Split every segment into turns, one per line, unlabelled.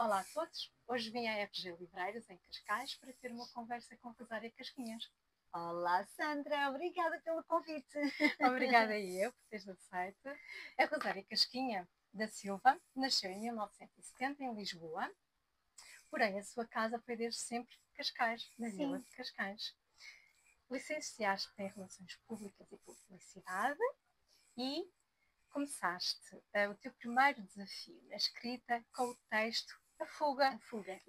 Olá a todos, hoje vim à FG Livreiros em Cascais para ter uma conversa com Rosária Casquinhas.
Olá Sandra, obrigada pelo convite.
Obrigada a eu por teres aceito. A Rosária Casquinha da Silva nasceu em 1970 em Lisboa, porém a sua casa foi desde sempre Cascais, na Vila de Cascais. Licenciaste em Relações Públicas e Publicidade e começaste o teu primeiro desafio na escrita com o texto A Fuga,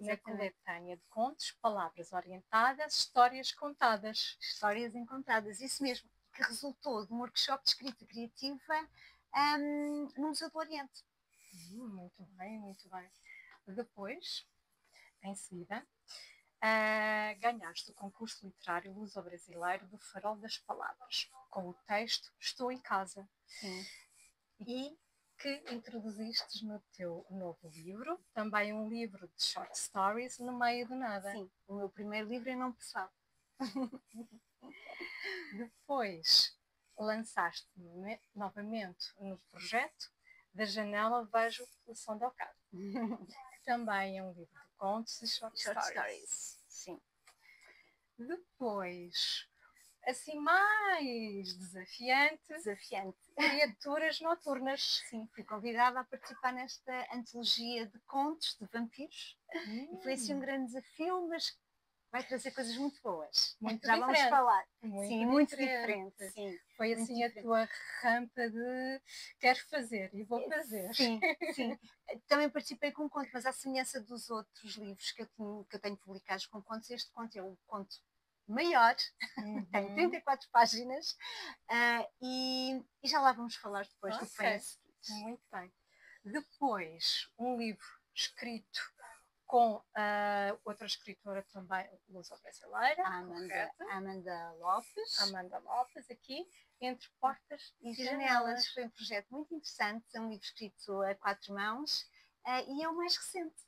na coletânea de contos, palavras orientadas, histórias contadas.
Histórias encontradas, isso mesmo, que resultou de um workshop de escrita criativa no Museu do Oriente.
Muito bem, muito bem. Depois, em seguida, ganhaste o concurso literário luso-brasileiro do Farol das Palavras, com o texto Estou em Casa.
Sim.
E que introduziste no teu novo livro, também um livro de short stories, No Meio do Nada.
Sim, o meu primeiro livro em nome pessoal.
Depois lançaste novamente no projeto Da Janela Vejo o Som do Ocaso. Também é um livro de contos e short stories.
Sim.
Depois, assim mais desafiante. Criaturas Noturnas.
Sim, fui convidada a participar nesta antologia de contos de vampiros. E foi assim um grande desafio, mas vai trazer coisas muito boas. Já vamos falar. Muito diferente. Sim,
foi assim a tua rampa de quero fazer e vou fazer.
Sim. Também participei com um conto, mas à semelhança dos outros livros que eu tenho publicados com contos, este conto é um conto maior, tem 34 páginas e já lá vamos falar depois do que vem a seguir.
Muito bem. Depois, um livro escrito com outra escritora também luso-brasileira,
Amanda Lopes.
Amanda Lopes, aqui, Entre Portas e Janelas.
Foi um projeto muito interessante, é um livro escrito a 4 mãos e é o mais recente.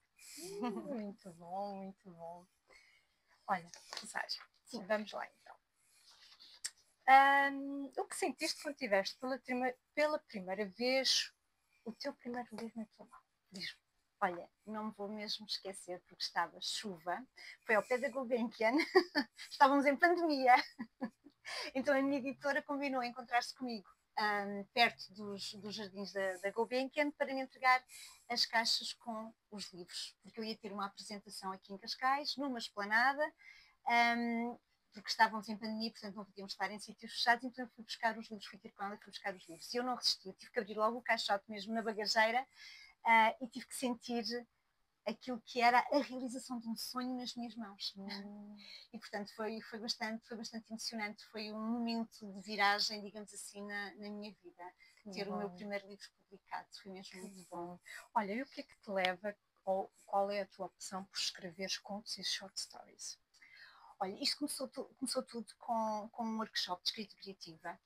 Muito bom, muito bom. Olha, Rosário, vamos lá então. O que sentiste quando tiveste pela primeira vez o teu primeiro livro na tua mão?
Diz-me. Olha, não me vou mesmo esquecer porque estava chuva, foi ao pé da Gulbenkian, estávamos em pandemia, então a minha editora combinou encontrar-se comigo perto dos jardins da Gulbenkian para me entregar as caixas com os livros, porque eu ia ter uma apresentação aqui em Cascais, numa esplanada, porque estávamos em pandemia, portanto não podíamos estar em sítios fechados, então eu fui buscar os livros, fui ter com ela e fui buscar os livros. E eu não resisti, eu tive que abrir logo o caixote mesmo na bagageira e tive que sentir aquilo que era a realização de um sonho nas minhas mãos. E portanto foi bastante emocionante, foi um momento de viragem, digamos assim, na minha vida. Ter o meu primeiro livro publicado, foi mesmo muito bom.
Olha, e o que é que te leva, ou qual é a tua opção por escrever contos e short stories?
Olha, isto começou tudo com um workshop de escrita criativa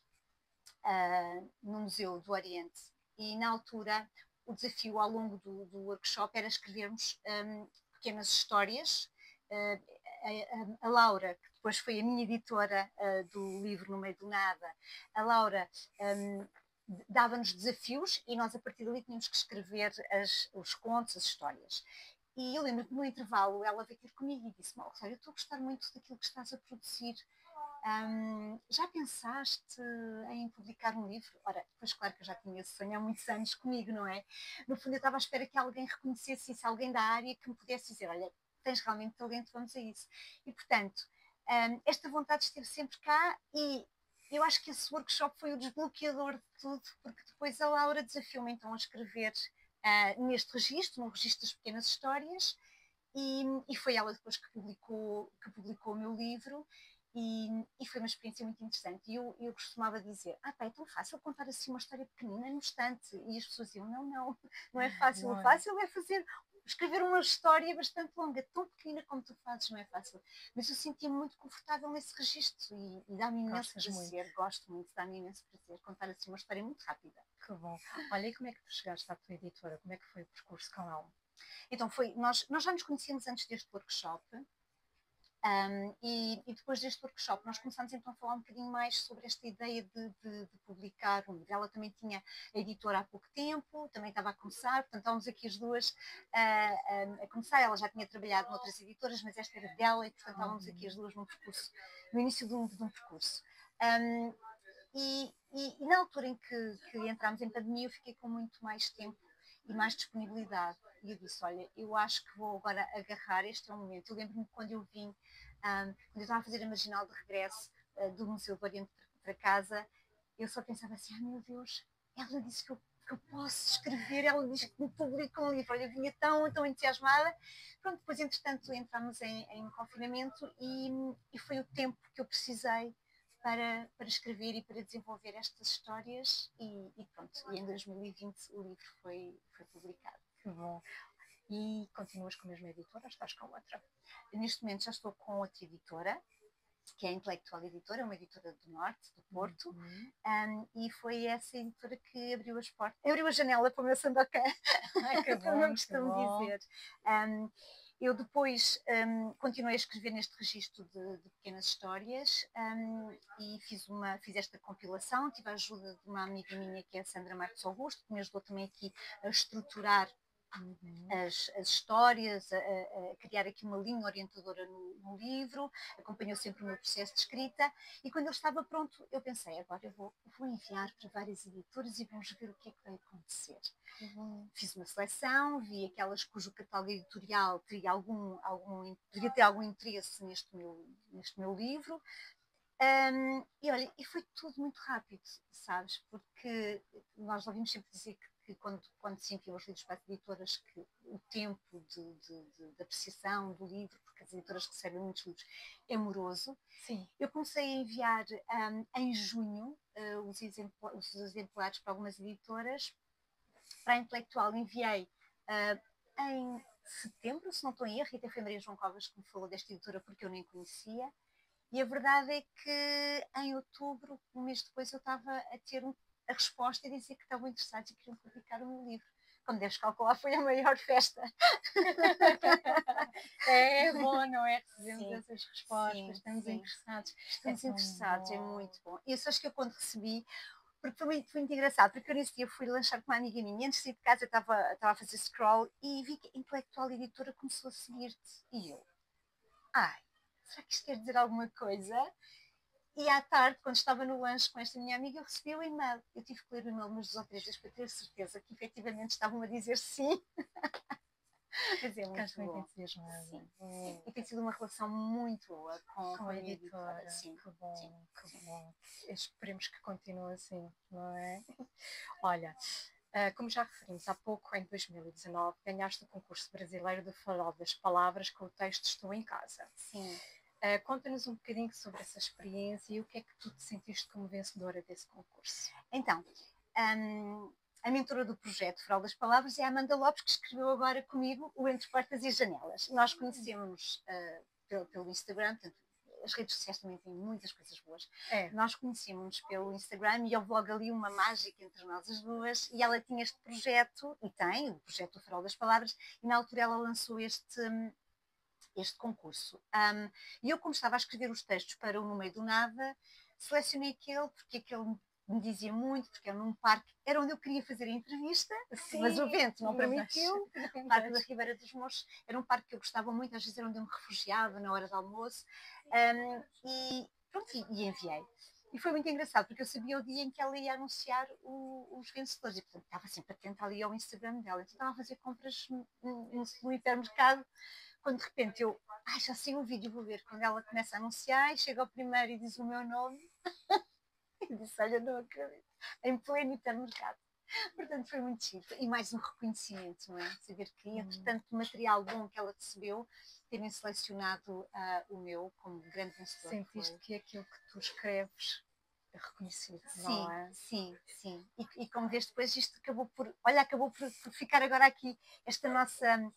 no Museu do Oriente. E na altura, o desafio ao longo do workshop era escrevermos pequenas histórias. A Laura, que depois foi a minha editora do livro No Meio do Nada, a Laura dava-nos desafios e nós a partir dali tínhamos que escrever os contos, as histórias. E eu lembro que no intervalo ela veio ter comigo e disse: eu estou a gostar muito daquilo que estás a produzir. Já pensaste em publicar um livro? Ora, pois claro que eu já tinha esse sonho há muitos anos comigo, não é? No fundo eu estava à espera que alguém reconhecesse isso, alguém da área que me pudesse dizer: olha, tens realmente talento, vamos a isso. E portanto, esta vontade esteve sempre cá e eu acho que esse workshop foi o desbloqueador de tudo, porque depois a Laura desafiou-me então a escrever neste registro, no registro das pequenas histórias, e foi ela depois que publicou o meu livro. E foi uma experiência muito interessante. E eu costumava dizer: pá, é tão fácil contar assim uma história pequenina no instante. E as pessoas diziam: não é fácil. O fácil é escrever uma história bastante longa, tão pequenina como tu fazes, não é fácil. Mas eu sentia-me muito confortável nesse registro e dá-me imenso prazer. Gosto muito, dá-me imenso prazer contar assim uma história muito rápida.
Que bom. Olha, e como é que tu chegaste à tua editora? Como é que foi o percurso com ela?
Então nós já nos conhecíamos antes deste workshop. E depois deste workshop nós começámos então a falar um bocadinho mais sobre esta ideia de publicar um livro. Ela também tinha a editora há pouco tempo, também estava a começar, portanto estávamos aqui as duas a começar. Ela já tinha trabalhado noutras editoras, mas esta era dela e portanto estávamos aqui as duas num percurso, no início de um percurso. E na altura em que entramos em pandemia eu fiquei com muito mais tempo e mais disponibilidade. E eu disse, olha, eu acho que vou agora agarrar, este é o momento. Eu lembro-me quando eu vim, quando eu estava a fazer a marginal de regresso do Museu do Oriente para casa, eu só pensava assim, meu Deus, ela disse que eu posso escrever, ela disse que me publica um livro. Olha, eu vinha tão entusiasmada. Pronto, depois entretanto entramos em confinamento e foi o tempo que eu precisei para escrever e para desenvolver estas histórias e pronto, e em 2020 o livro foi publicado.
Que bom. E continuas com a mesma editora ou estás com outra?
Neste momento já estou com outra editora, que é a Intelectual Editora, uma editora do Norte, do Porto, e foi essa editora que abriu as portas, abriu a janela para o meu sandokan, como eu costumo dizer. Eu depois continuei a escrever neste registro de pequenas histórias e fiz esta compilação, tive a ajuda de uma amiga minha que é a Sandra Marques Augusto, que me ajudou também aqui a estruturar as histórias, a criar aqui uma linha orientadora no livro, acompanhou sempre o meu processo de escrita e quando ele estava pronto eu pensei, agora eu vou enviar para várias editoras e vamos ver o que é que vai acontecer. Fiz uma seleção, vi aquelas cujo catálogo editorial poderia ter algum interesse neste meu livro. E olha, e foi tudo muito rápido, sabes? Porque nós ouvimos sempre dizer que quando se enviam os livros para as editoras, que o tempo de apreciação do livro, porque as editoras recebem muitos livros, é moroso.
Sim.
Eu comecei a enviar em junho os exemplares para algumas editoras. Para a Intelectual enviei em setembro, se não estou em erro, e até foi a Maria João Covas que me falou desta editora porque eu nem conhecia. E a verdade é que em outubro, um mês depois, eu estava a ter a resposta e dizer que estavam interessados e queriam publicar o meu livro. Como deves calcular, foi a maior festa.
É bom, não é? Recebemos essas respostas, estamos interessados.
Estamos interessados, é muito bom. E eu só acho que eu quando recebi, porque foi muito engraçado, porque eu nesse dia fui lanchar com uma amiga minha, antes de sair de casa eu estava a fazer scroll e vi que a Intelectual Editora começou a seguir-te. E eu, será que isto quer dizer alguma coisa? E à tarde, quando estava no lanche com esta minha amiga, eu recebi o e-mail. Eu tive que ler o e-mail umas 2 ou 3 vezes para ter certeza que efetivamente estavam a dizer sim. Quer dizer, muito
entusiasmada.
E tem sido uma relação muito boa com a
editora.
Sim.
Que bom, que bom. Esperemos que continue assim, não é? Olha, como já referimos há pouco, em 2019, ganhaste o concurso brasileiro do Farol das Palavras com o texto Estou em Casa.
Sim.
Conta-nos um bocadinho sobre essa experiência e o que é que tu te sentiste como vencedora desse concurso.
Então, a mentora do projeto Farol das Palavras é a Amanda Lopes, que escreveu agora comigo o Entre Portas e Janelas. Nós conhecemos pelo Instagram, portanto, as redes sociais também têm muitas coisas boas. Nós conhecemos pelo Instagram e houve logo ali uma mágica entre nós as duas e ela tinha este projeto, e tem o projeto do Farol das Palavras, e na altura ela lançou este concurso. E eu, como estava a escrever os textos para o No Meio do Nada, selecionei aquele, porque aquele me dizia muito, porque era num parque, era onde eu queria fazer a entrevista, mas o vento não permitiu. O Parque da Ribeira dos Morros era um parque que eu gostava muito, às vezes era onde eu me refugiava na hora do almoço, e pronto, e enviei. E foi muito engraçado, porque eu sabia o dia em que ela ia anunciar os vencedores, e portanto estava sempre atenta ali ao Instagram dela, então estava a fazer compras no hipermercado, quando de repente eu, já sei o vídeo, vou ver, quando ela começa a anunciar, e chega ao primeiro e diz o meu nome, e disse, olha, não acredito, em pleno hipermercado. Portanto, foi muito giro. E mais um reconhecimento, não é? Saber que, entre tanto material bom que ela recebeu, terem selecionado o meu como grande vencedor.
Sentiste que aquilo que tu escreves é reconhecido, não é?
Sim. E como vês depois, isto acabou por ficar agora aqui, esta nossa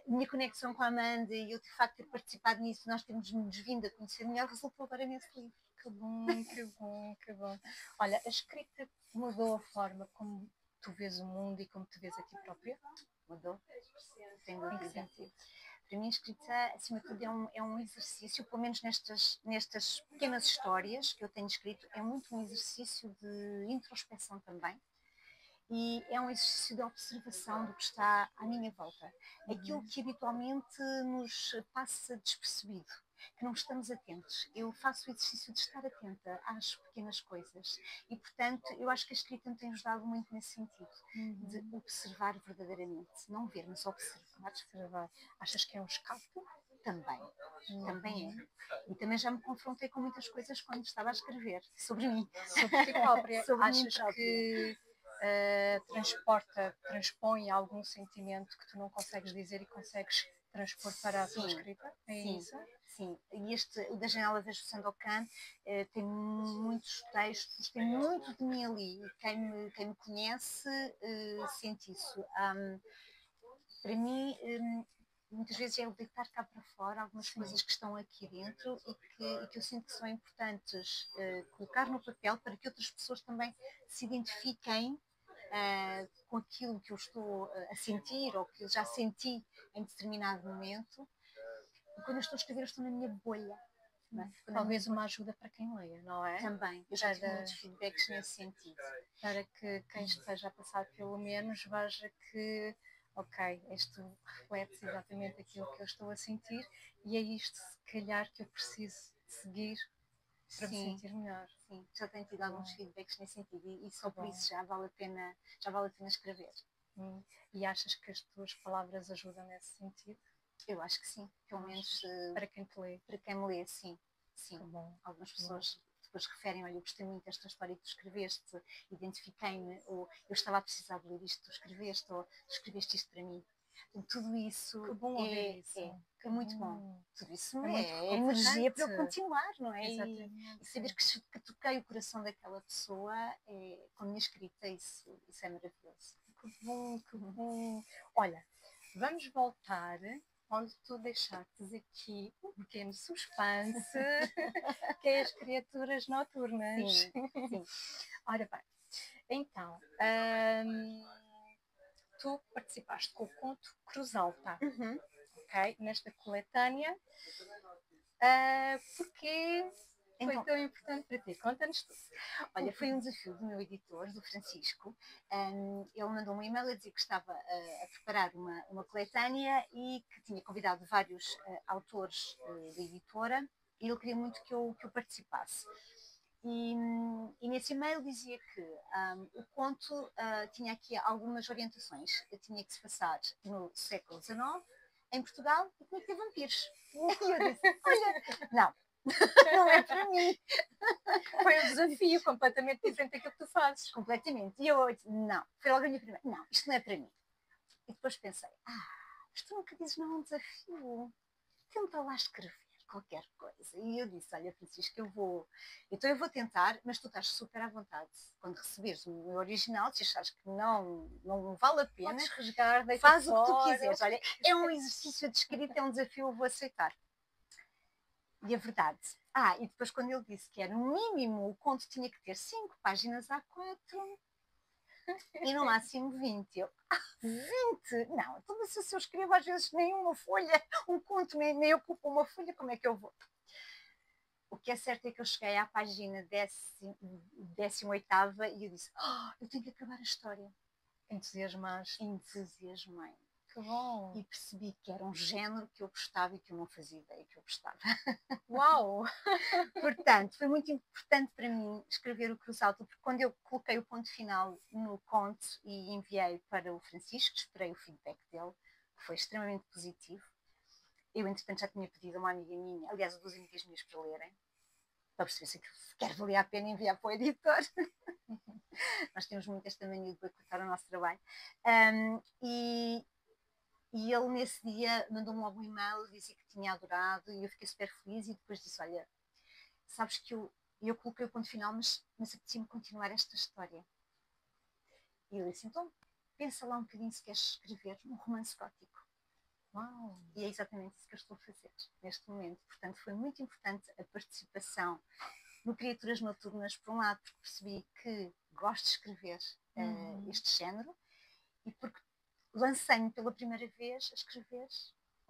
minha conexão com a Amanda e eu de facto ter participado nisso, nós temos-nos vindo a conhecer melhor, resultou agora nesse livro.
Que bom, que bom, que bom. Olha, a escrita mudou a forma como tu vês o mundo e como tu vês a ti própria?
Mudou, sem dúvida. Para mim, a escrita, acima de tudo, é um exercício, pelo menos nestas pequenas histórias que eu tenho escrito, é muito um exercício de introspeção também. E é um exercício de observação do que está à minha volta. Aquilo que habitualmente nos passa despercebido, que não estamos atentos. Eu faço o exercício de estar atenta às pequenas coisas. E, portanto, eu acho que a escrita me tem ajudado muito nesse sentido, de observar verdadeiramente. Não ver, mas observar.
Observar. Achas que é um escape?
Também. Também é. E também já me confrontei com muitas coisas quando estava a escrever sobre mim.
Sobre ti própria.
Sobre mim
Achas
própria.
que transpõe algum sentimento que tu não consegues dizer e consegues transpor para a tua escrita? É
sim,
isso?
Sim. E o da Janela Vejo Sandokan tem muitos textos, tem muito de mim ali. Quem me conhece sente isso. Para mim, muitas vezes é o deitar cá para fora algumas coisas que estão aqui dentro e que eu sinto que são importantes colocar no papel para que outras pessoas também se identifiquem com aquilo que eu estou a sentir ou que eu já senti em determinado momento. E quando eu estou a escrever, eu estou na minha bolha.
Talvez uma ajuda para quem leia, não é?
Também. Eu já tive muitos feedbacks nesse sentido.
Para que quem esteja a passar pelo menos veja que, ok, isto reflete exatamente aquilo que eu estou a sentir e é isto, se calhar, que eu preciso seguir para me sentir melhor.
Sim, já tenho tido alguns feedbacks nesse sentido e só por isso já vale a pena escrever.
E achas que as tuas palavras ajudam nesse sentido?
Eu acho que sim, pelo menos
para quem te lê.
Para quem me lê, sim. Algumas pessoas depois referem, olha, eu gostei muito desta história que tu escreveste, identifiquei-me, ou eu estava a precisar de ler isto que tu escreveste, ou tu escreveste isto para mim. Então, tudo isso
que bom isso.
É muito bom. Tudo isso é energia para eu continuar, não é?
Exatamente.
E saber que toquei o coração daquela pessoa com a minha escrita, isso é maravilhoso.
Que bom, que bom. Olha, vamos voltar onde tu deixaste aqui um pequeno suspense, que é as criaturas noturnas.
Sim.
Ora bem, então, tu participaste com o conto Cruz Alta, ok? Nesta coletânea. Porquê foi tão importante para ti? Conta-nos tudo.
Olha, foi um desafio do meu editor, do Francisco. Ele mandou um e-mail a dizer que estava a preparar uma coletânea e que tinha convidado vários autores da editora e ele queria muito que eu participasse. E nesse e-mail dizia que o conto tinha aqui algumas orientações. Tinha que se passar no século XIX, em Portugal, e tinha que ter vampiros. E eu disse, olha, não. Não é para mim.
Foi um desafio completamente diferente daquilo que tu fazes.
Completamente. E eu disse, não. Foi logo a minha primeira. Não, isto não é para mim. E depois pensei, mas tu nunca dizes não a um desafio. Tenta lá escrever qualquer coisa. E eu disse, olha, Francisco, eu vou tentar, mas tu estás super à vontade. Quando receberes o meu original, se achares que não vale a pena,
podes rasgar,
faz o que tu quiseres. Olha, é um exercício de escrita, é um desafio, eu vou aceitar. E a verdade. E depois quando ele disse que era no mínimo, o conto tinha que ter 5 páginas A4 e no máximo 20. Eu, 20? Não, então se eu escrevo às vezes nem uma folha, um conto nem ocupa uma folha, como é que eu vou? O que é certo é que eu cheguei à página 18ª e eu disse, eu tenho que acabar a história.
Entusiasmaste.
Entusiasmei.
Que bom.
E percebi que era um género que eu gostava e que eu não fazia ideia que eu gostava.
Uau!
Portanto, foi muito importante para mim escrever o Cruz Alta, porque quando eu coloquei o ponto final no conto e enviei para o Francisco, esperei o feedback dele, que foi extremamente positivo. Eu, entretanto, já tinha pedido a uma amiga minha, aliás, a 2 amigas minhas para lerem, para perceber se quer valer a pena enviar para o editor. Nós temos muito esta mania de boicotar o nosso trabalho. E ele nesse dia mandou-me logo um e-mail, disse que tinha adorado e eu fiquei super feliz e depois disse, olha, sabes que eu coloquei o ponto final, mas apetecia-me continuar esta história. E eu disse, então pensa lá um bocadinho se queres escrever um romance gótico.
Uau.
E é exatamente isso que eu estou a fazer neste momento. Portanto, foi muito importante a participação no Criaturas Noturnas, por um lado, porque percebi que gosto de escrever este género e porque lancei-me pela primeira vez a escrever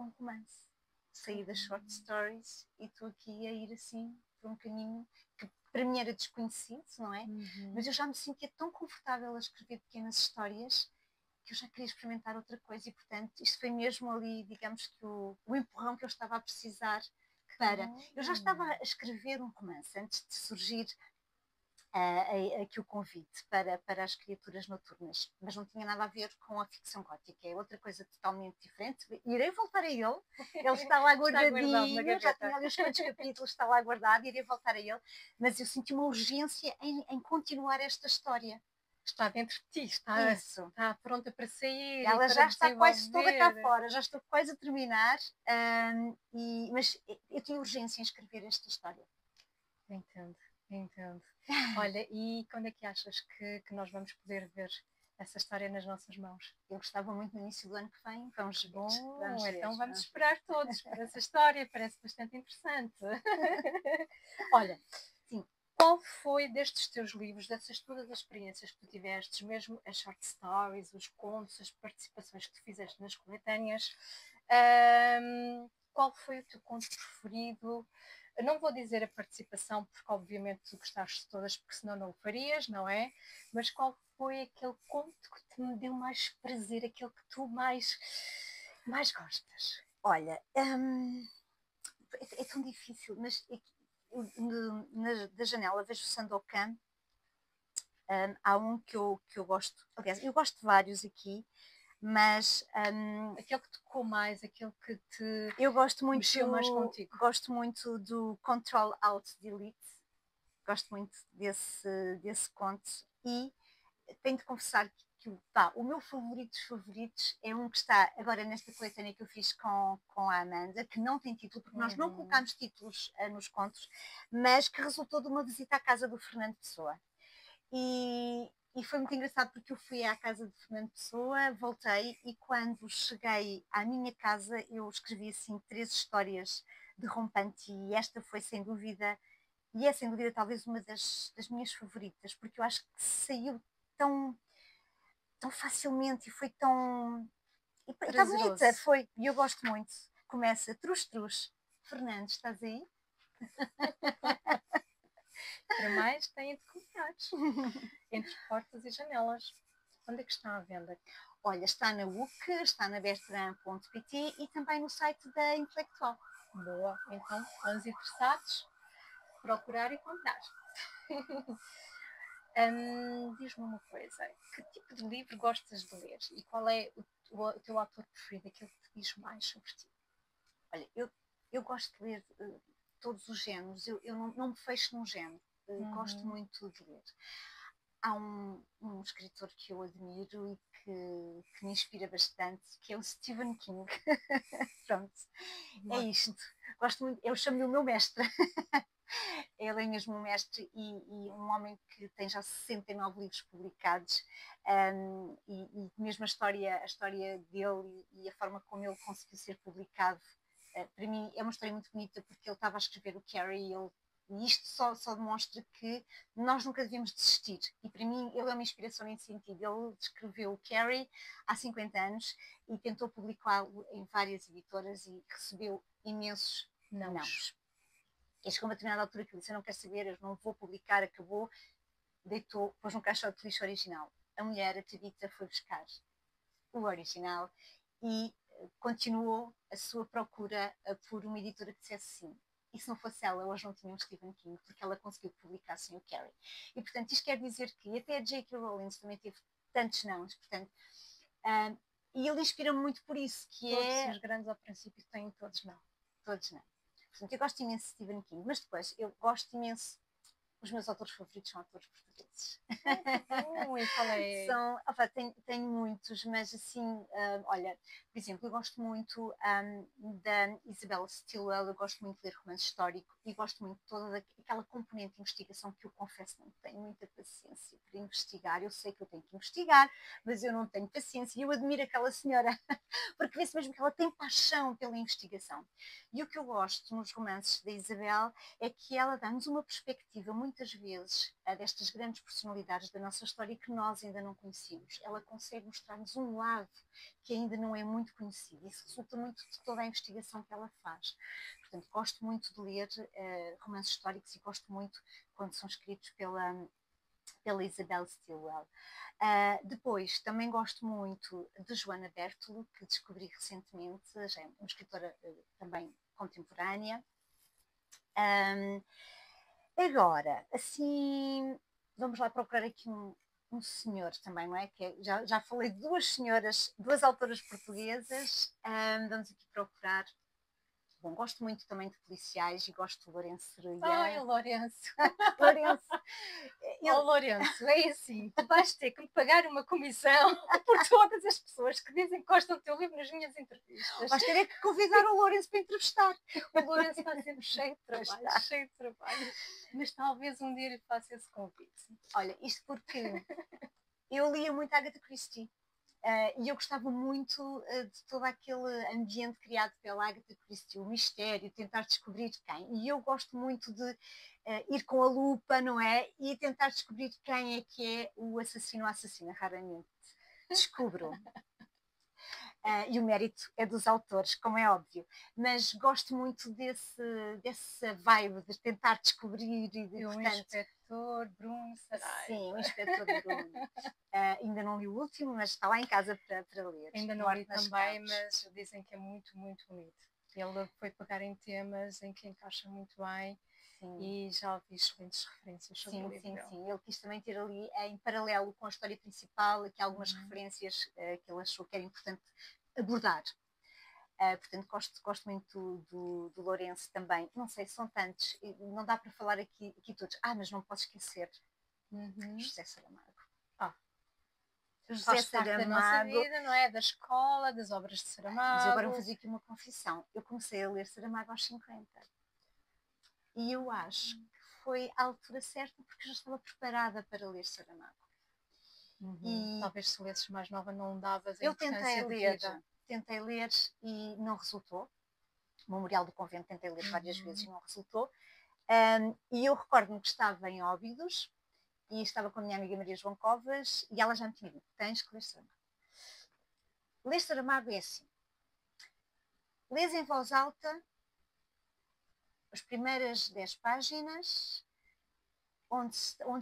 um romance. Saí das short stories e estou aqui a ir assim por um caminho que para mim era desconhecido, não é? Mas eu já me sentia tão confortável a escrever pequenas histórias que eu já queria experimentar outra coisa e, portanto, isto foi mesmo ali, digamos que o empurrão que eu estava a precisar para... Eu já estava a escrever um romance antes de surgir aqui o convite para as criaturas noturnas, mas não tinha nada a ver com a ficção gótica, é outra coisa totalmente diferente. Irei voltar a ele está lá guardadinho, já tinha ali os quantos capítulos, está lá guardado, irei voltar a ele, mas eu senti uma urgência em continuar esta história.
Está dentro de ti, está pronta para sair.
Ela
para
já está quase toda cá fora, já estou quase a terminar, mas eu tinha urgência em escrever esta história.
Entendo. Olha, e quando é que achas que nós vamos poder ver essa história nas nossas mãos?
Eu gostava muito no início do ano que vem, vamos ver.
Então vamos esperar todos por essa história, parece bastante interessante. Olha, sim, qual foi destes teus livros, dessas todas as experiências que tu tiveste, mesmo as short stories, os contos, as participações que tu fizeste nas coletâneas, qual foi o teu conto preferido? Eu não vou dizer a participação, porque obviamente tu gostaste de todas, porque senão não o farias, não é? Mas qual foi aquele conto que te deu mais prazer, aquele que tu mais gostas?
Olha, é tão difícil, mas da janela vejo o Sandokan. Há um que eu gosto, aliás, eu gosto de vários aqui, mas
aquele que tocou mais, aquele que te
eu gosto muito,
mexeu mais contigo.
Gosto muito do Control Alt Delete, gosto muito desse conto e tenho de confessar que o meu favoritos é um que está agora nesta coletânea que eu fiz com a Amanda, que não tem título, porque nós não colocámos títulos nos contos, mas que resultou de uma visita à casa do Fernando Pessoa. E foi muito engraçado porque eu fui à casa de Fernando Pessoa, voltei e quando cheguei à minha casa eu escrevi assim 3 histórias de rompante e esta foi sem dúvida, e é sem dúvida talvez uma das minhas favoritas, porque eu acho que saiu tão facilmente e foi tão... E está bonita, foi, e eu gosto muito. Começa, trus. Fernando, estás aí?
Para mais, têm de comprar. Entre portas e janelas. Onde é que está à venda?
Olha, está na UC, está na bertrand.pt e também no site da Intelectual.
Boa, então, aos interessados, procurar e comprar. Diz-me uma coisa, que tipo de livro gostas de ler e qual é o teu autor preferido, aquele que te diz mais sobre ti?
Olha, eu gosto de ler todos os géneros, eu não me fecho num género, gosto muito de ler. Há um escritor que eu admiro e que me inspira bastante, que é o Stephen King. Pronto, é isto. Gosto muito, eu chamo-lhe o meu mestre. Ele é mesmo um mestre e um homem que tem já 69 livros publicados, e mesmo a história dele e a forma como ele conseguiu ser publicado, para mim é uma história muito bonita, porque ele estava a escrever o Carrie e isto só demonstra que nós nunca devemos desistir. E para mim ele é uma inspiração nesse sentido. Ele escreveu o Carrie há 50 anos e tentou publicá-lo em várias editoras e recebeu imensos nãos. E chegou a uma determinada altura que ele disse: eu não quero saber, eu não vou publicar, acabou, deitou, pôs um caixote de lixo original. A mulher, a Tabitha, foi buscar o original e continuou a sua procura por uma editora que dissesse sim. E se não fosse ela, hoje não tínhamos Stephen King, porque ela conseguiu publicar sem o Carrie. E portanto, isto quer dizer que até a J.K. Rowling também teve tantos nãos, portanto, e ele inspira-me muito por isso, que
todos os grandes ao princípio têm todos não.
Todos não. Portanto, eu gosto imenso de Stephen King, mas depois eu gosto imenso. Os meus autores favoritos são autores portugueses.
E qual é?
Tenho muitos, mas assim, olha, por exemplo, eu gosto muito da Isabel Stilwell, eu gosto muito de ler romance histórico e gosto muito de toda aquela componente de investigação que eu confesso não tenho muita paciência para investigar. Eu sei que eu tenho que investigar, mas eu não tenho paciência e eu admiro aquela senhora, porque vê-se mesmo que ela tem paixão pela investigação. E o que eu gosto nos romances da Isabel é que ela dá-nos uma perspectiva muito muitas vezes destas grandes personalidades da nossa história que nós ainda não conhecemos. Ela consegue mostrar-nos um lado que ainda não é muito conhecido. Isso resulta muito de toda a investigação que ela faz. Portanto, gosto muito de ler romances históricos e gosto muito quando são escritos pela Isabel Stilwell. Depois, também gosto muito de Joana Bertolo, que descobri recentemente, já é uma escritora também contemporânea. Agora, assim, vamos lá procurar aqui um senhor também, não é? Já falei de duas senhoras, duas autoras portuguesas. Vamos aqui procurar. Bom, gosto muito também de policiais e gosto de Lourenço Seruia.
Ai, Lourenço.
Lourenço.
Oh, Lourenço, é assim, tu vais ter que me pagar uma comissão por todas as pessoas que dizem que gostam do teu livro nas minhas entrevistas.
Vais ter que convidar o Lourenço para entrevistar.
O Lourenço está sempre cheio de trabalho, cheio de trabalho. Mas talvez um dia lhe faça esse convite.
Olha, isto porque eu lia muito Agatha Christie. E eu gostava muito de todo aquele ambiente criado pela Agatha Christie, o mistério, tentar descobrir quem. E eu gosto muito de ir com a lupa, não é? E tentar descobrir quem é que é o assassino ou assassina. Raramente descubro. E o mérito é dos autores, como é óbvio. Mas gosto muito dessa vibe de tentar descobrir.
E o Inspetor Bruno Saraiva.
Sim, o Inspetor Bruno. Ainda não li o último, mas está lá em casa para ler.
Ainda não li também, mas dizem que é muito, muito bonito. Ele foi pegar em temas em que encaixa muito bem. Sim. E já ouvi excelentes referências sobre o livro.
Sim. Ele quis também ter ali, em paralelo com a história principal, aqui algumas referências que ele achou que era importante abordar. Portanto, gosto muito do Lourenço também. Não sei, são tantos, não dá para falar aqui todos. Mas não posso esquecer José Saramago.
José Saramago, da nossa vida, não é? Da escola, das obras de Saramago.
Mas agora vou fazer aqui uma confissão. Eu comecei a ler Saramago aos 50. E eu acho que foi a altura certa porque já estava preparada para ler Saramago.
E talvez se lesses mais nova não davas a
eu tentei ler e não resultou. O Memorial do Convento tentei ler várias vezes e não resultou. E eu recordo-me que estava em Óbidos e estava com a minha amiga Maria João Covas e ela já me tinha dito, tens que ler Saramago. Ler Saramago é assim. Lês em voz alta as primeiras 10 páginas, onde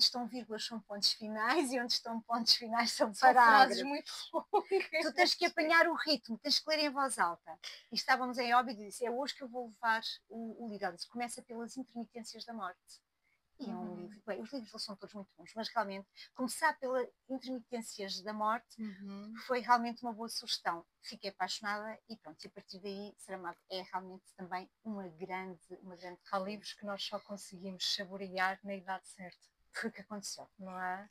estão vírgulas são pontos finais e onde estão pontos finais são parágrafos.
Muito longas.
Tu tens que apanhar o ritmo, tens que ler em voz alta. E estávamos em Óbidos e disse, é hoje que eu vou levar o livro. Ela disse, começa pelas intermitências da morte. E é um livro, bem, os livros são todos muito bons, mas realmente começar pelas intermitências da morte foi realmente uma boa sugestão. Fiquei apaixonada e pronto, e a partir daí Saramago é realmente também uma grande
Há livros que nós só conseguimos saborear na idade certa.
Foi o que aconteceu,
não é?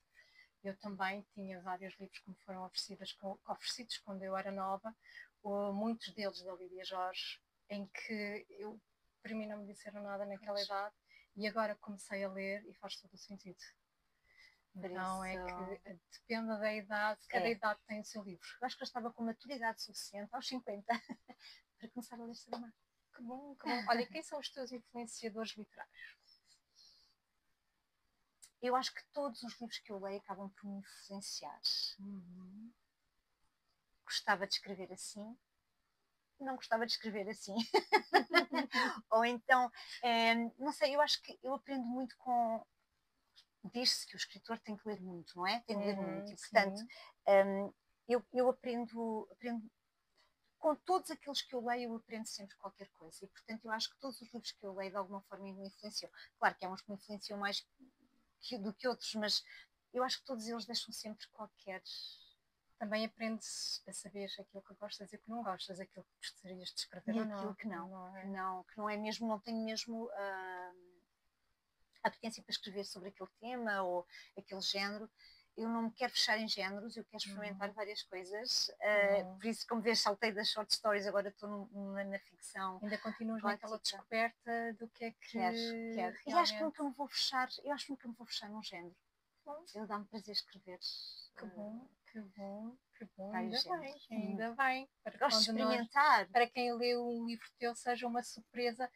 Eu também tinha vários livros que me foram oferecidos quando eu era nova, muitos deles da Lídia Jorge, em que para mim não me disseram nada naquela idade. E agora comecei a ler e faz todo o sentido. Então é que depende da idade, cada idade tem o seu livro.
Eu acho que eu estava com maturidade suficiente aos 50 para começar a ler Saramago.
Que bom, que bom. Olha, quem são os teus influenciadores literários?
Eu acho que todos os livros que eu leio acabam por me influenciar. Gostava de escrever assim. Não gostava de escrever assim. Ou então, não sei, eu acho que eu aprendo muito com... Diz-se que o escritor tem que ler muito, não é? Tem que ler muito. E, portanto, eu aprendo com todos aqueles que eu leio, eu aprendo sempre qualquer coisa. E, portanto, eu acho que todos os livros que eu leio, de alguma forma, me influenciam. Claro que há uns que me influenciam mais do que outros, mas eu acho que todos eles deixam sempre qualquer...
Também aprendes a saber aquilo que gostas e o que não gostas, aquilo que gostarias de escrever
e
ou não.
Aquilo que não é mesmo, não tenho mesmo a potência para escrever sobre aquele tema ou aquele género. Eu não me quero fechar em géneros, eu quero experimentar várias coisas. Por isso, como vês, saltei das short stories, agora estou na ficção.
Ainda continuas naquela descoberta do que é que...
Quero. E acho que nunca me vou fechar, num género. Eu dá-me prazer escrever.
Que bom, que bom. que bom,
Vários
ainda bem,
géneros.
ainda bem. Para
Gosto de
quando nós,
experimentar.
para quem lê um livro teu seja uma surpresa.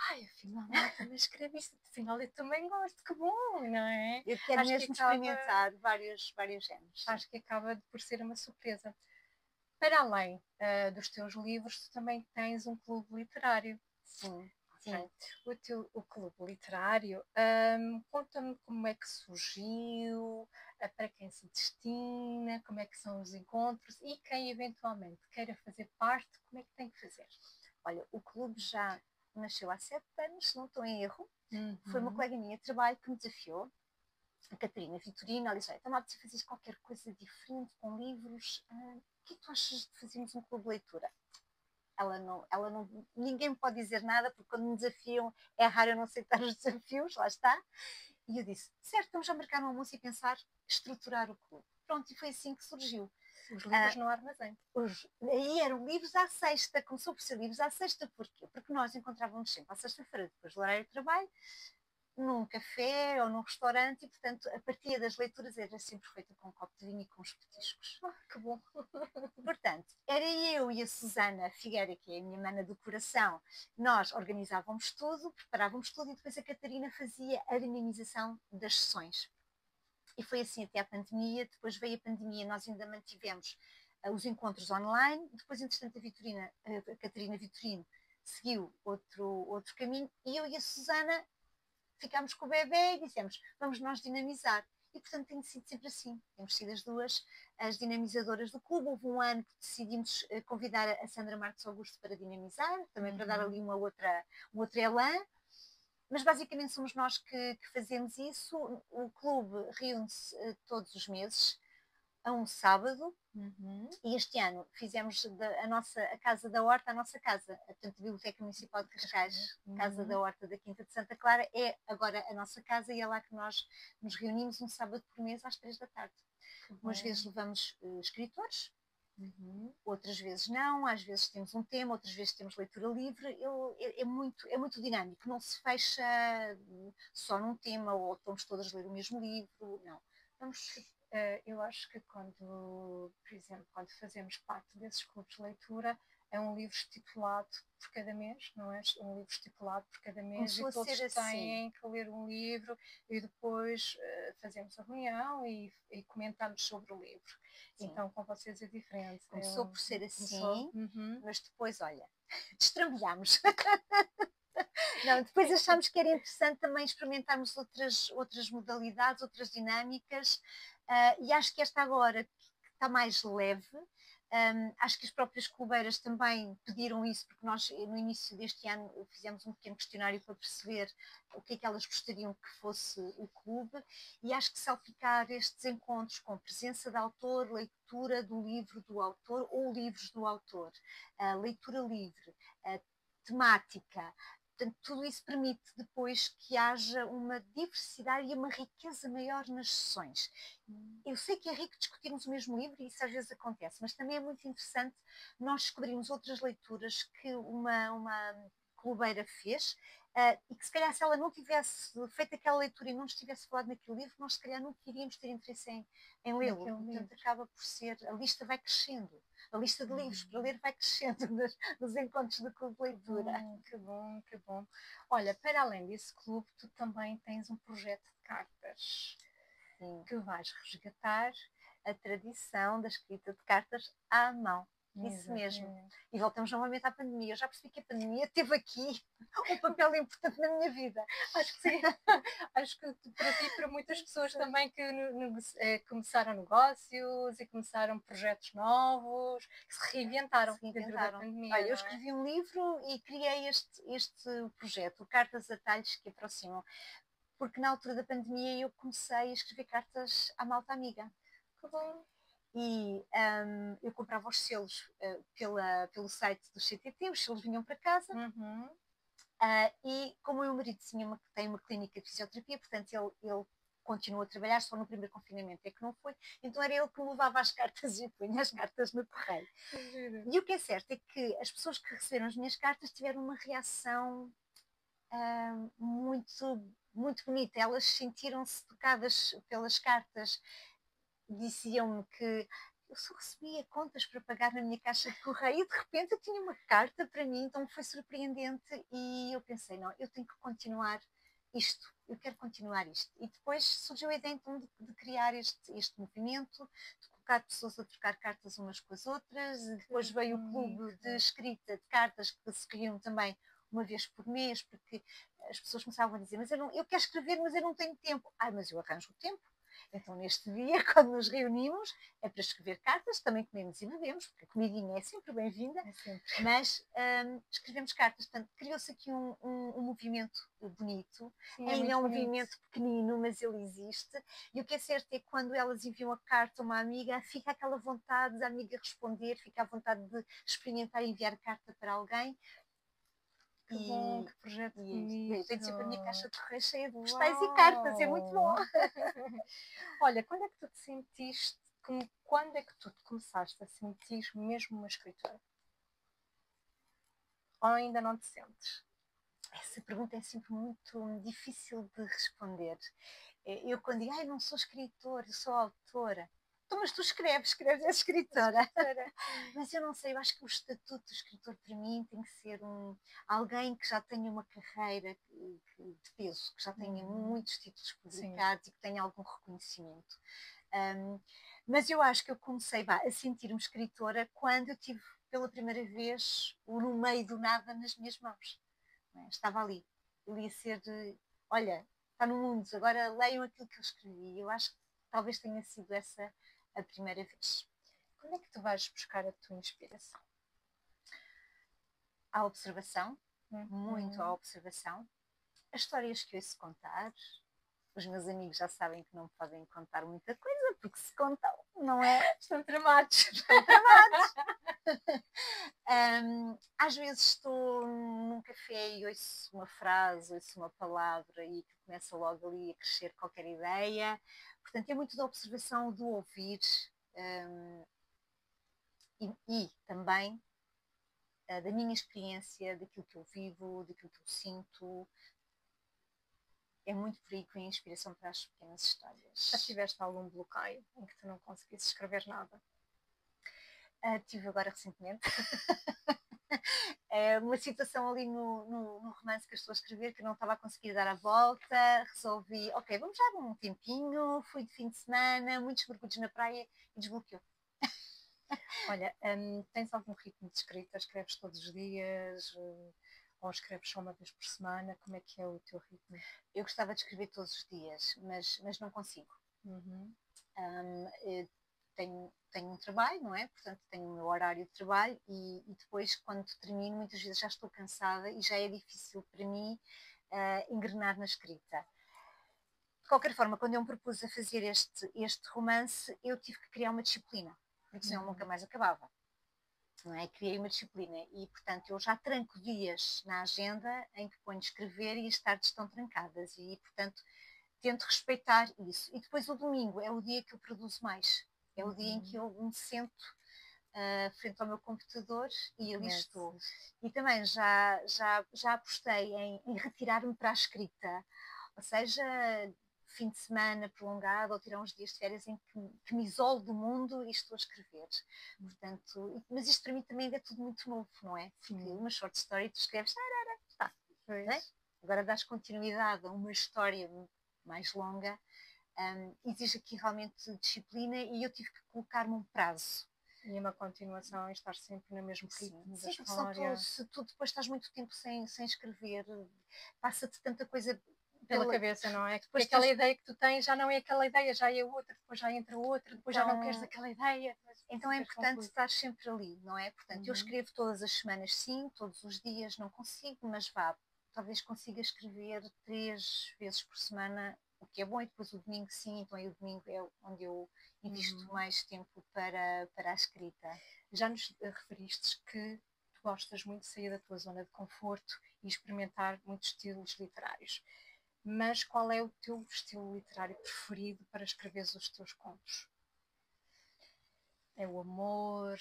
Ai, afinal, ela também escreve isto, afinal eu também gosto, que bom, não é?
Eu quero
Acho que
mesmo
acaba,
experimentar vários géneros. Sim.
acho que acaba por ser uma surpresa. Para além dos teus livros, tu também tens um clube literário.
Sim, sim.
Ok. O clube literário, conta-me como é que surgiu, para quem se destina, como é que são os encontros e quem eventualmente queira fazer parte, como é que tem que fazer?
Olha, o clube já nasceu há 7 anos, se não estou em erro. Foi uma
Uhum.
colega minha de trabalho que me desafiou, a Catarina Vitorino. Ela disse: está-me a fazer qualquer coisa diferente com livros. O que é que tu achas de fazermos um clube de leitura? Ninguém me pode dizer nada, porque quando me desafiam é raro eu não aceitar os desafios, lá está. E eu disse: certo, vamos já marcar um almoço e pensar estruturar o clube. Pronto, e foi assim que surgiu.
Os livros no armazém.
Aí eram livros à sexta, começou por ser livros à sexta, porquê? Porque nós encontrávamos sempre à sexta-feira, depois do horário de trabalho, num café ou num restaurante, e portanto a partilha das leituras era sempre feita com um copo de vinho e com os petiscos.
Que bom.
Portanto, era eu e a Susana Figueira, que é a minha mana do coração, nós organizávamos tudo, preparávamos tudo, e depois a Catarina fazia a dinamização das sessões. E foi assim até a pandemia. Depois veio a pandemia, nós ainda mantivemos os encontros online. Depois, entretanto, a Catarina Vitorino seguiu outro caminho, e eu e a Susana ficámos com o bebê e dissemos: vamos nós dinamizar. E, portanto, tem sido sempre assim. Temos sido as duas as dinamizadoras do clube. Houve um ano que decidimos convidar a Sandra Marques Augusto para dinamizar, também para dar ali um outro elan. Mas basicamente somos nós que fazemos isso. O clube reúne-se todos os meses, a um sábado. E este ano fizemos a Casa da Horta, a nossa casa, portanto, a Biblioteca Municipal de Cascais, Casa da Horta da Quinta de Santa Clara, é agora a nossa casa, e é lá que nós nos reunimos um sábado por mês às 3 da tarde. Umas vezes levamos escritores, outras vezes não, às vezes temos um tema, outras vezes temos leitura livre. É muito dinâmico, não se fecha só num tema ou estamos todas a ler o mesmo livro, não.
Eu acho que quando, por exemplo, quando fazemos parte desses clubes de leitura, é um livro estipulado por cada mês, não é? Um livro estipulado por cada mês.
Começou
E
a
todos
ser assim.
têm que ler um livro, e depois fazemos a reunião e comentamos sobre o livro.
Sim.
Então, com vocês é diferente.
Começou por ser assim,
Uhum.
mas depois, olha, destrambulhámos. Não, depois achámos que era interessante também experimentarmos outras modalidades, outras dinâmicas, e acho que esta agora, que está mais leve, acho que as próprias clubeiras também pediram isso, porque nós no início deste ano fizemos um pequeno questionário para perceber o que é que elas gostariam que fosse o clube, e acho que salpicar estes encontros com presença de autor, leitura do livro do autor ou livros do autor, leitura livre, temática. Portanto, tudo isso permite depois que haja uma diversidade e uma riqueza maior nas sessões. Eu sei que é rico discutirmos o mesmo livro, e isso às vezes acontece, mas também é muito interessante nós descobrirmos outras leituras que uma clubeira fez, e que se calhar, se ela não tivesse feito aquela leitura e não nos tivesse falado naquele livro, nós se calhar não iríamos ter interesse em lê-lo. Portanto, acaba por ser, a lista vai crescendo. A lista de livros para ler vai crescendo nos encontros do clube de leitura.
Que bom, que bom. Olha, para além desse clube, tu também tens um projeto de cartas.
Sim.
Que vais resgatar
a tradição da escrita de cartas à mão. Isso mesmo. E voltamos novamente à pandemia. Eu já percebi que a pandemia teve aqui um papel importante na minha vida.
Acho que sim. Acho que para ti e para muitas pessoas também que começaram negócios e começaram projetos novos, que se reinventaram dentro da pandemia.
Olha, eu escrevi um livro e criei este projeto, Cartas a Talhos que Aproximam, porque na altura da pandemia eu comecei a escrever cartas à malta amiga.
Que bom.
E eu comprava os selos pelo site do CTT, os selos vinham para casa. E como o meu marido tem uma clínica de fisioterapia, portanto ele continuou a trabalhar, só no primeiro confinamento é que não foi, então era ele que me levava as cartas e punha as cartas no correio. E o que é certo é que as pessoas que receberam as minhas cartas tiveram uma reação muito, muito bonita. Elas sentiram-se tocadas pelas cartas, diziam-me que eu só recebia contas para pagar na minha caixa de correio e de repente eu tinha uma carta para mim, então foi surpreendente e eu pensei, não, eu tenho que continuar isto, eu quero continuar isto. E depois surgiu a ideia então de criar este movimento, de colocar pessoas a trocar cartas umas com as outras, e depois veio o clube de escrita de cartas que se reuniam também uma vez por mês, porque as pessoas começavam a dizer, mas eu quero escrever, mas eu não tenho tempo. Mas eu arranjo o tempo. Então, neste dia, quando nos reunimos, é para escrever cartas, também comemos e bebemos, porque a comidinha é sempre bem-vinda, mas escrevemos cartas. Portanto, criou-se aqui um movimento bonito. Sim, ainda é um movimento pequenino, mas ele existe. E o que é certo é que quando elas enviam a carta a uma amiga, fica aquela vontade da amiga responder, fica a vontade de experimentar enviar carta para alguém.
Que bom, que projeto bonito.
Eu tenho sempre a minha caixa de correio cheia de postais e cartas, é muito bom.
Olha, quando é que tu te sentiste, quando é que tu te começaste a sentir mesmo uma escritora? Ou ainda não te sentes?
Essa pergunta é sempre muito difícil de responder. Eu quando digo, não sou escritora, eu sou autora. Então, mas tu escreves, és escritora. Mas eu não sei, eu acho que o estatuto de escritor para mim tem que ser alguém que já tenha uma carreira de peso, que já tenha muitos títulos publicados e que tenha algum reconhecimento. Mas eu acho que eu comecei a sentir-me escritora quando eu tive pela primeira vez o No Meio do Nada nas minhas mãos. Estava ali, eu ia ser olha, está no mundo, agora leiam aquilo que eu escrevi. Eu acho que talvez tenha sido essa a primeira vez.
Quando é que tu vais buscar a tua inspiração?
À observação, muito à observação. As histórias que ouço contar, os meus amigos já sabem que não me podem contar muita coisa, porque se contam, não é?
Estão tramados.
Estão tramados. Às vezes estou num café e ouço uma frase, ouço uma palavra e que começa logo ali a crescer qualquer ideia. Portanto, é muito da observação, do ouvir e também da minha experiência, daquilo que eu vivo, daquilo que eu sinto. É muito por aí que vem a inspiração para as pequenas histórias.
Já tiveste algum bloqueio em que tu não conseguisses escrever nada?
Tive agora recentemente uma situação ali no romance que eu estou a escrever que eu não estava a conseguir dar a volta. Resolvi, ok, vamos dar um tempinho. Fui de fim de semana, muitos mergulhos na praia e desbloqueou.
Olha, tens algum ritmo de escrita? Escreves todos os dias? Ou escreves só uma vez por semana? Como é que é o teu ritmo?
Eu gostava de escrever todos os dias, mas não consigo. Tenho um trabalho, não é? Portanto, tenho o meu horário de trabalho e depois, quando termino, muitas vezes já estou cansada e já é difícil para mim engrenar na escrita. De qualquer forma, quando eu me propus a fazer este romance, eu tive que criar uma disciplina, porque senão nunca mais acabava. Não é? Criei uma disciplina e, portanto, eu já tranco dias na agenda em que ponho escrever e as tardes estão trancadas e, portanto, tento respeitar isso. E depois o domingo é o dia que eu produzo mais. É o dia em que eu me sento frente ao meu computador e ali estou. E também já apostei em retirar-me para a escrita. Ou seja, fim de semana prolongado ou tirar uns dias de férias em que me isolo do mundo e estou a escrever. Portanto, mas isto para mim também é tudo muito novo, não é? Porque uma short story tu escreves, tá, é? Agora dás continuidade a uma história mais longa, exige aqui realmente disciplina e eu tive que colocar-me um prazo.
E uma continuação em estar sempre no mesmo ritmo da história.
Se tu depois estás muito tempo sem escrever, passa-te tanta coisa
pela cabeça, não é? Depois aquela ideia que tu tens já não é aquela ideia, já é outra, depois já entra outra, depois já não queres aquela ideia.
Então é importante estar sempre ali, não é? Portanto, eu escrevo todas as semanas, sim, todos os dias não consigo, mas talvez consiga escrever 3 vezes por semana, o que é bom, e depois o domingo sim, então aí o domingo é onde eu invisto mais tempo para a escrita.
Já nos referiste que tu gostas muito de sair da tua zona de conforto e experimentar muitos estilos literários. Mas qual é o teu estilo literário preferido para escrever os teus contos? É o amor?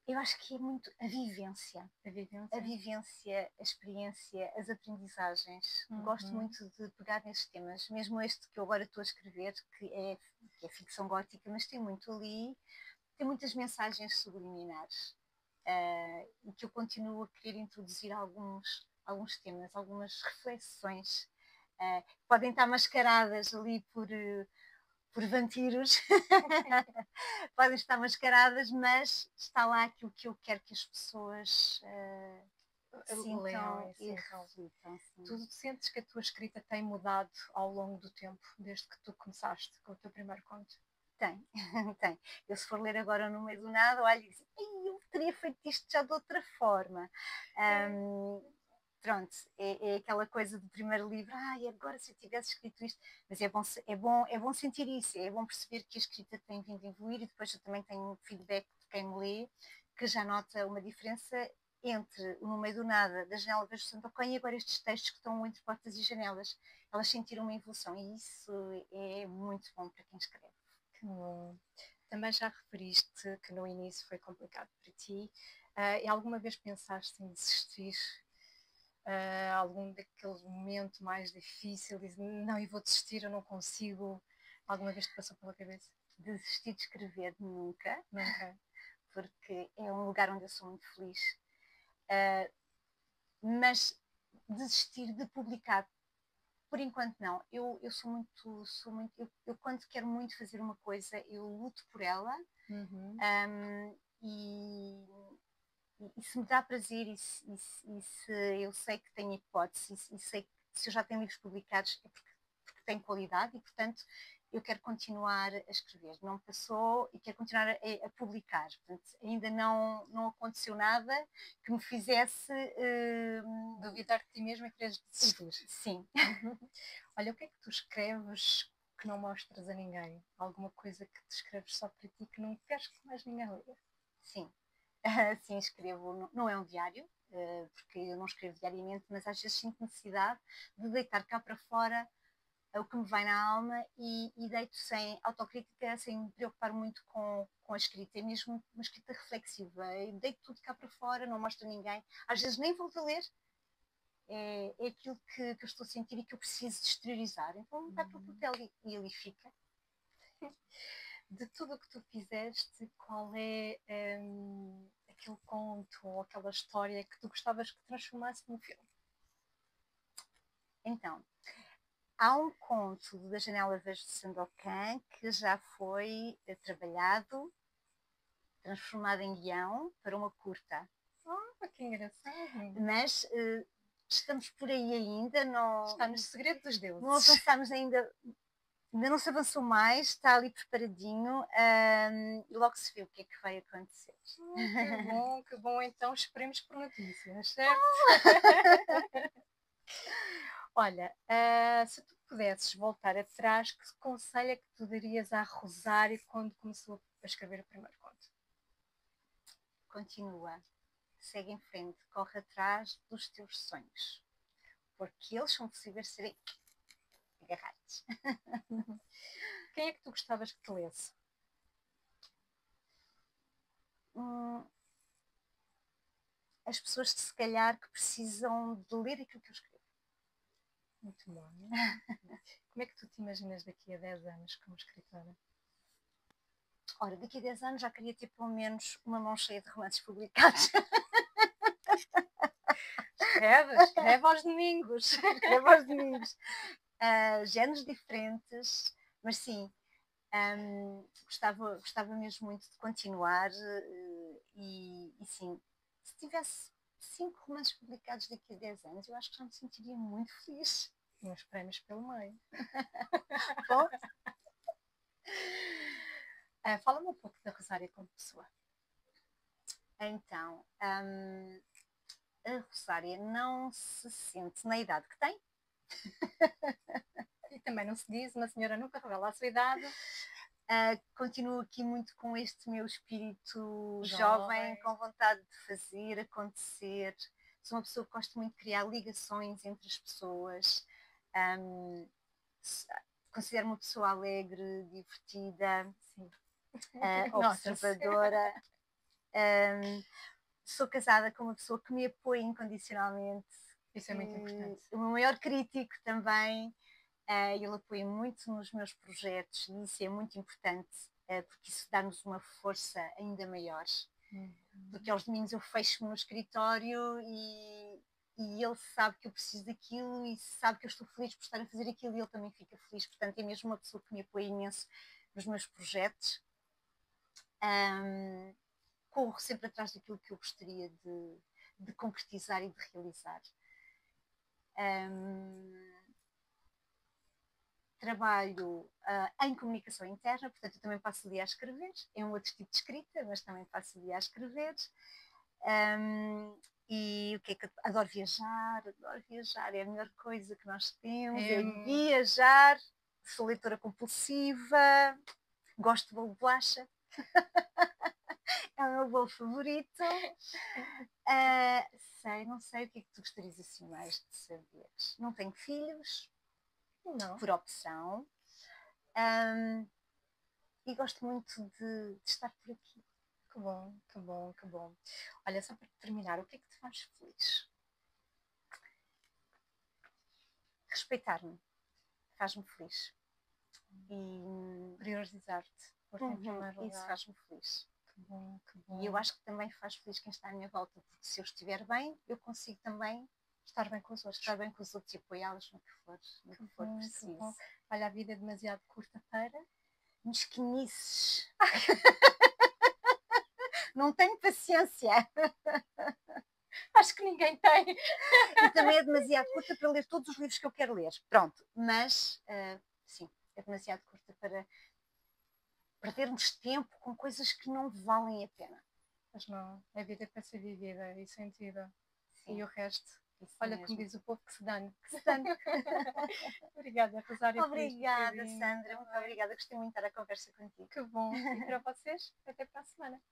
Eu acho que é muito a vivência. A experiência, as aprendizagens. Gosto muito de pegar nestes temas, mesmo este que eu agora estou a escrever, que que é ficção gótica, mas tem muito ali, tem muitas mensagens subliminares. E que eu continuo a querer introduzir alguns temas, algumas reflexões. Podem estar mascaradas ali por vampiros, podem estar mascaradas, mas está lá aquilo que eu quero que as pessoas sintam e reflitam.
Tu sentes que a tua escrita tem mudado ao longo do tempo, desde que tu começaste com o teu primeiro conto?
Tem, tem. Eu se for ler agora no meio do nada, olho e digo, eu teria feito isto já de outra forma. Pronto, é aquela coisa do primeiro livro, agora se eu tivesse escrito isto, mas é bom sentir isso, é bom perceber que a escrita tem vindo a evoluir e depois eu também tenho feedback de quem me lê, que já nota uma diferença entre o No Meio do Nada, da Janela Verde do Santo Ocanho e agora estes textos que estão entre portas e janelas. Elas sentiram uma evolução e isso é muito bom para quem escreve.
Também já referiste que no início foi complicado para ti. E alguma vez pensaste em desistir? Algum daquele momento mais difícil? Diz, não, eu vou desistir, eu não consigo. Alguma vez te passou pela cabeça?
Desistir de escrever nunca.
Nunca.
Porque é um lugar onde eu sou muito feliz. Mas desistir de publicar, por enquanto não. Eu quando quero muito fazer uma coisa, eu luto por ela. E se me dá prazer e se eu sei que tenho hipótese e sei que se eu já tenho livros publicados é porque tem qualidade e portanto eu quero continuar a escrever. Não passou e quero continuar a publicar. Portanto, ainda não aconteceu nada que me fizesse
duvidar de ti mesma e quereres desistir.
Sim.
Olha, o que é que tu escreves que não mostras a ninguém? Alguma coisa que te escreves só para ti que não queres que mais ninguém leia?
Sim. Sim, escrevo. Não é um diário, porque eu não escrevo diariamente, mas às vezes sinto necessidade de deitar cá para fora o que me vai na alma e deito sem autocrítica, sem me preocupar muito com a escrita. É mesmo uma escrita reflexiva. Eu deito tudo cá para fora, não mostro a ninguém. Às vezes nem volto a ler. É aquilo que eu estou a sentir e que eu preciso de exteriorizar. Então vai para o papel e ali fica.
De tudo o que tu fizeste, qual é aquele conto ou aquela história que tu gostavas que transformasse num filme?
Então, há um conto da Janela Verde do Sandokan que já foi trabalhado, transformado em guião para uma curta.
Que engraçado!
Mas estamos por aí ainda.
Está no segredo dos deuses.
Não avançámos ainda não se avançou mais, está ali preparadinho e logo se vê o que é que vai acontecer.
Que bom, então esperemos por notícias, certo? Olha, se tu pudesses voltar atrás, que conselho é que tu darias à Rosário quando começou a escrever o primeiro conto?
Continua, segue em frente, corre atrás dos teus sonhos, porque eles são possíveis de serem agarrados.
Quem é que tu gostavas que te lesse?
As pessoas que se calhar que precisam de ler aquilo que eu escrevo.
Muito bom. Como é que tu te imaginas daqui a 10 anos como escritora?
Ora, daqui a 10 anos já queria ter pelo menos uma mão cheia de romances publicados.
Escreve aos domingos.
Escreve aos domingos. Géneros diferentes, mas sim, gostava mesmo muito de continuar e sim, se tivesse 5 romances publicados daqui a 10 anos, eu acho que já me sentiria muito feliz.
E uns prémios pelo meio.
Bom,
fala-me um pouco da Rosária como pessoa.
Então, a Rosária não se sente na idade que tem.
E também não se diz, uma senhora nunca revela a sua idade.
Continuo aqui muito com este meu espírito jovem, com vontade de fazer acontecer. Sou uma pessoa que gosta muito de criar ligações entre as pessoas. Considero uma pessoa alegre, divertida, observadora. Sou casada com uma pessoa que me apoia incondicionalmente.
Isso é muito importante.
O meu maior crítico também. Ele apoia muito nos meus projetos e isso é muito importante, porque isso dá-nos uma força ainda maior. Porque aos domingos eu fecho-me no escritório e ele sabe que eu preciso daquilo e sabe que eu estou feliz por estar a fazer aquilo e ele também fica feliz. Portanto, é mesmo uma pessoa que me apoia imenso nos meus projetos. Corro sempre atrás daquilo que eu gostaria de concretizar e de realizar. Trabalho em comunicação interna, portanto eu também passo o dia a escrever, é um outro tipo de escrita, mas também passo o dia a escrever. E o que é que eu adoro viajar, é a melhor coisa que nós temos, é viajar, sou leitora compulsiva, gosto de bolo de bolacha, é o meu bolo favorito. Não sei o que é que tu gostarias assim mais de saber. Não tenho filhos,
Não.
por opção, e gosto muito de estar por aqui.
Que bom, que bom, que bom. Olha, só para terminar, o que é que te faz feliz?
Respeitar-me faz-me feliz. E
Priorizar-te.
isso faz-me feliz.
Que bom, que bom.
E eu acho que também faz feliz quem está à minha volta, porque se eu estiver bem, eu consigo também
estar bem com os outros.
Estar bem com os outros e apoiá-los no que for, preciso.
Bom. Olha, a vida é demasiado curta para
mesquinices. Não tenho paciência.
Acho que ninguém tem.
E também é demasiado curta para ler todos os livros que eu quero ler. Pronto, mas sim, é demasiado curta para perdermos tempo com coisas que não valem a pena.
Mas não, a vida é para ser vivida e sentida.
Sim.
E o resto,
isso
olha
mesmo.
como diz o povo, que se dane.
Que se dane.
Obrigada, Rosário.
Obrigada, Sandra. Muito obrigada. Gostei muito de estar a conversa contigo.
Que bom. E para vocês, até para a semana.